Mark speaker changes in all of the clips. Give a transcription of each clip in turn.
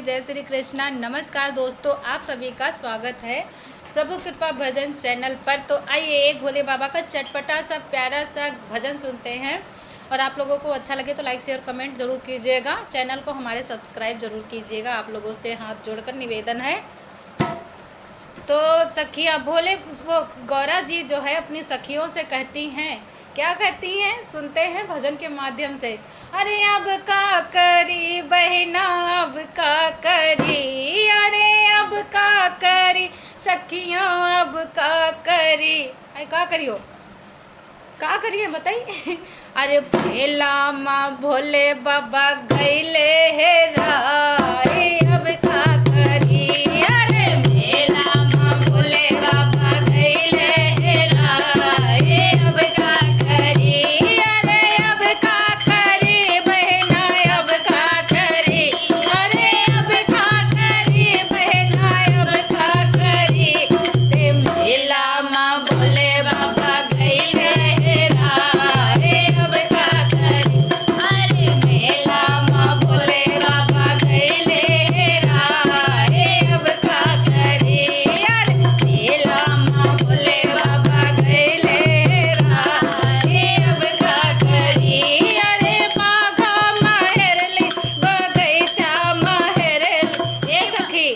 Speaker 1: जय श्री कृष्णा। नमस्कार दोस्तों, आप सभी का स्वागत है प्रभु कृपा भजन चैनल पर। तो आइए एक भोले बाबा का चटपटा सा प्यारा सा भजन सुनते हैं। और आप लोगों को अच्छा लगे तो लाइक शेयर कमेंट ज़रूर कीजिएगा। चैनल को हमारे सब्सक्राइब ज़रूर कीजिएगा। आप लोगों से हाथ जोड़कर निवेदन है। तो सखियाँ भोले वो गौरा जी जो है अपनी सखियों से कहती हैं, क्या कहती हैं सुनते हैं भजन के माध्यम से। अरे अब का करी बहना, अब का करी, अरे अब का करी सखियों, अब का करी। अरे का करियो, का करिए बताइए। अरे पहला माँ भोले बाबा गईले हे राय, अब का करी। अरे पहला माँ भोले बाबा गईले हे राय, अब का करी। अरे अब का करी बहना, अब का करी, अरे अब का करी बहना, अब का करी। ते मेला माँ भोले बाबा गईले हे राय, अब का करी। अरे मेला माँ भोले बाबा गईले हे राय, अब का करी। अरे मेला माँ भोले बाबा गईले हे राय, अब का करी। अरे बाघा माहेरली बगीचा माहेरली। ये सखी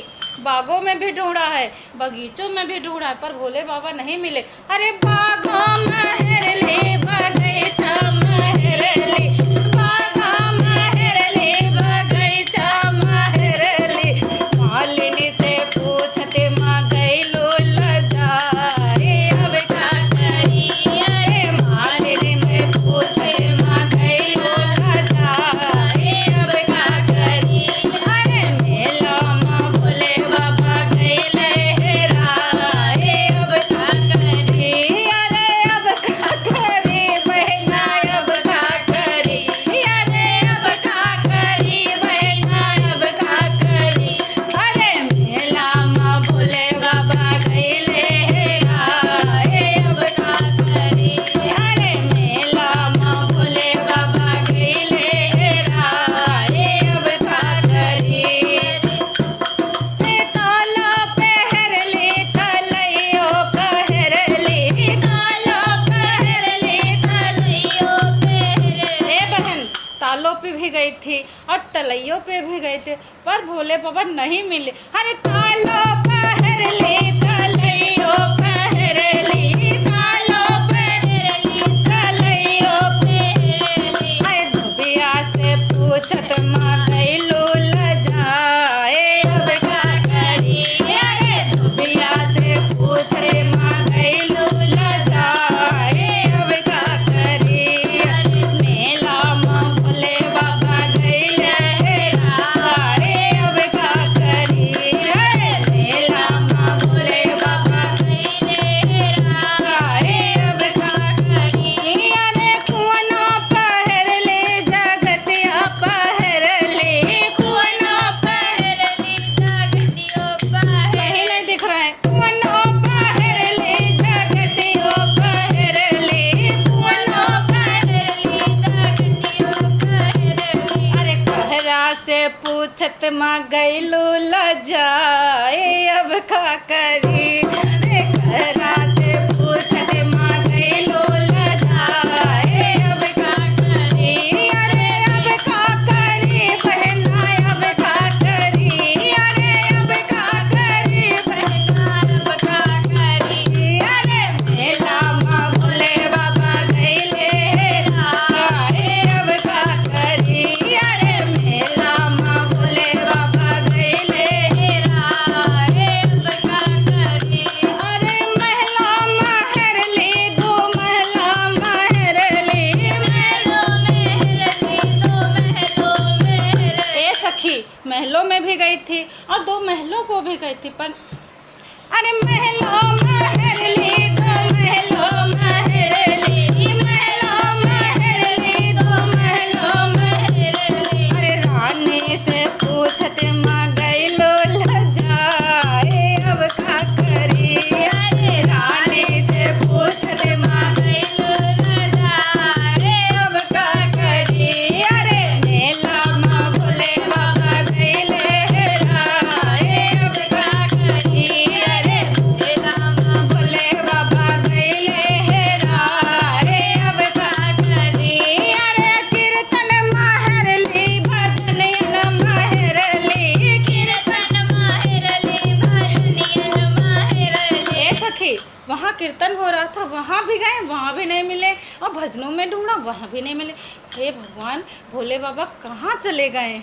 Speaker 1: बागों में भी ढूंढा है, बगीचों में भी ढूंढा है, पर भोले बाबा नहीं मिले। अरे बाघों माहेरली बगीचा माहेरली, बाघा माहेरली बगीचा माहेरली। मालिनी से पूछते माँ गईलू लजाए, अब का करी। अरे मालिनी में पूछे माँ गईलू लजाए, अब का करी। अरे मेला माँ भोले बाबा गईले हे राय, अब का करी। अरे अब का करी बहना, अब का करी, अरे अब का करी बहना, अब का करी। अरे मेला माँ भोले बाबा गईले हे राय, अब का करी। अरे मेला माँ भोले बाबा गईले हे राय, अब का करी। ताला पहरली तलैयो पहरली, ताला पहरली तलैयो पहरली। ए बहन, तालों पे भी गई थी और तलैयों पे भी गए थे, पर भोले बाबा नहीं मिले। अरे तालो पहरली तलैयो पहरली, तालो पहरली तलैयो पहरली। अरे धुबिया से पूछत माँ गईलू लजाए, अब का करी। अरे धुबिया से पूछे माँ गईलू लजाए, अब का करी। अरे मेला माँ भोले बाबा गईले हे राय, अब का करी। अरे मेला माँ भोले बाबा गईले हे राय, अब का करी। अरे कुआना पहरले जगतिया पहरले, कुआना पहरले जगतिया पहरले। नहीं दिख रहा है। कुआना पहरले जगतिया पहरले, कुआना पहरले जगतिया पहरले। अरे कहरा से पूछत माँ गईलू लजाए, अब का करी। अरे कहरा से पूछत माँ गईलू लजाए, अब का करी। अरे अब का करी बहना, अब का करी, अरे अब का करी बहना, अब का करी। अरे मेला माँ भोले बाबा गईले हे राय, अब का करी। अरे मेला माँ भोले बाबा गईले हे राय, अब का करी। अरे महला महरली दो महला महरली, महलों महरली दो महलों महरली। ए सखी महलों में भी गई थी और दो महलों को भी गई थी, पर अरे महलों महरली दो महलों महरली, महलों महरली दो महलों महरली। अरे रानी से पूछत माँ गईलू लजाए, अब का करी। अरे रानी से पूछत माँ गईलू लजाए, अब का करी। अरे मेला माँ भोले बाबा गईले हे कीर्तन हो रहा था वहाँ भी गए, वहाँ भी नहीं मिले, और भजनों में ढूंढा वहाँ भी नहीं मिले। हे भगवान, भोले बाबा कहाँ चले गए?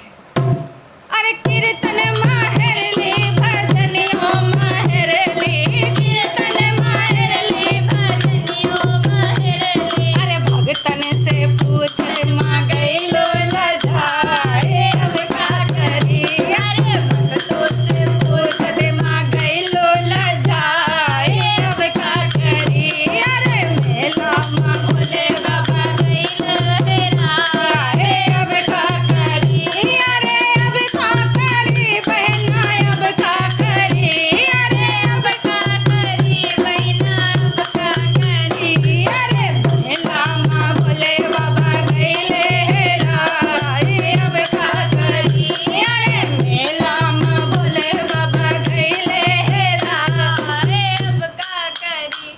Speaker 1: अरे कीर्तन माहेरली भजनियो माहेरली, कीर्तन माहेरली भजनियो माहेरली। अरे भगतन से पूछत माँ गइलो लजाए, अब का करी? अरे भगतों से पूछत माँ गइलो लजाए, अब का करी? अरे मेला माँ भोले बाबा गइलो हेराए, अब का करी? अरे अब का करी बहना, अब का करी? अरे अब का करी बहना, अब का करी? अरे मेला माँ भोले बाबा गइले हेराए, अब का करी? अरे मेला माँ भोले बाबा गइले हेराए, अब का करी?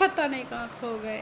Speaker 1: पता नहीं कहाँ खो गए।